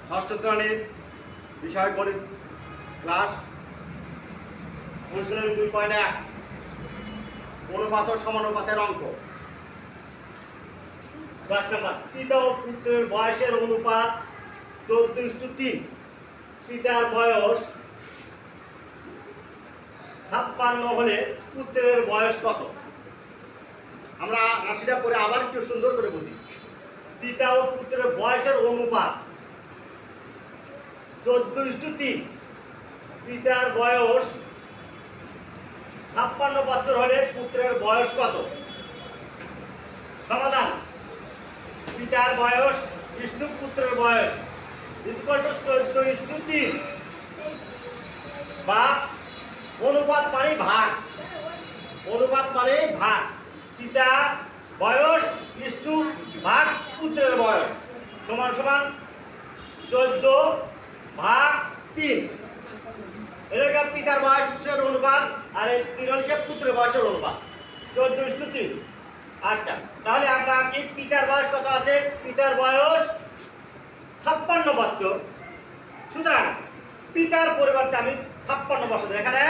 ষষ্ঠ শ্রেণীর বিষয় গণিত ক্লাস অনুশীলনী 2.1 অনুপাত ও সমানুপাতের অঙ্ক। 10 নম্বর, পিতা ও পুত্রের বয়সের অনুপাত 14:3। পিতার বয়স 56 হলে পুত্রের বয়স কত? আমরা রাশিটা পরে আবার একটু সুন্দর করে বুঝি। পিতা ও পুত্রের বয়সের অনুপাত 14:3। পিতার বয়স 56 বছর হলে পুত্রের বয়স কত? সমাধান: পিতার বয়স ইস্টু পুত্রের বয়স ইকুয়াল টু 14:3 বা অনুপাত মানে ভাগ। অনুপাত মানে ভাগ। পিতা বয়স ইস্টু ভাগ পুত্রের বয়স সমান সমান 14/3। এটা পিতার বয়সের অনুপাত আর এই 3 হচ্ছে পুত্রের বয়সের অনুপাত 14:3। আচ্ছা, তাহলে আমরা কি পিতার বয়স কত আছে? পিতার বয়স 56 বছর। সুতরাং পিতার পরিবর্তে আমি 56 বছর, এখানে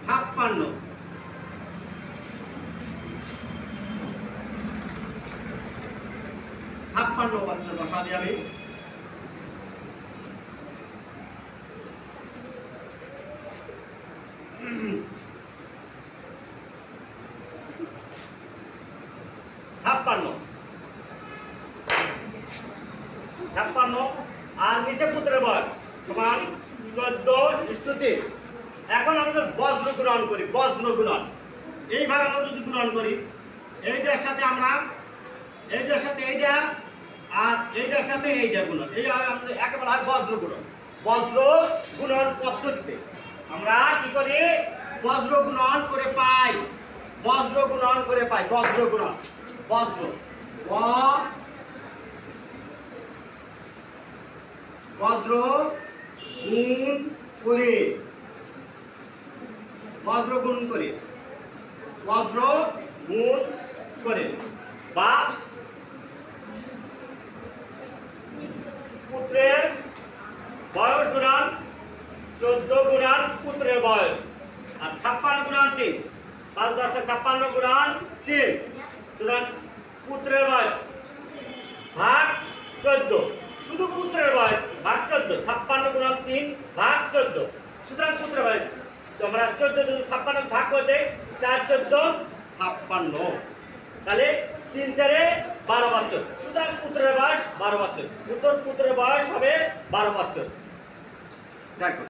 56 বছর বসা দিই আমি। ছাপ্পান্ন আর নিচে পুত্রের বয়স সমান 14:3। এখন আমরা যদি বজ্র গুণন করি, বজ্র গুণন এইভাবে আমরা যদি গুণন করি, এইটার সাথে আমরা এইটার সাথে এইটা আর এইটার সাথে এইটা গুণন, এইভাবে আমাদের একেবারে হয় বজ্র গুণন। বজ্র গুণন পদ্ধতিতে আমরা কি করি? বজ্র গুণন করে পাই। বজ্র গুণন করে পাই। বজ্র গুণন, বজ্র বজ্র গুণ করে, বজ্র গুণ করে, বজ্র গুণ করে বা পুত্রের বয়স গুণন 14 গুণন পুত্রের বয়স আর 56 গুণন 3, 5 10 56 গুণন 3। সুতরাং পুত্রের বয়স ভাগ 14, শুধু পুত্রের বয়স ভাগ 14, 56 গুণন 3 ভাগ 14। সুতরাং পুত্রের বয়স আমরা 14 যদি 56 ভাগ করে দেই 4 14 56, তাহলে 3 4 12 বছর। সুতরাং পুত্রের বয়স 12 বছর। পুত্রের বয়স হবে 12 বছর। দেখো।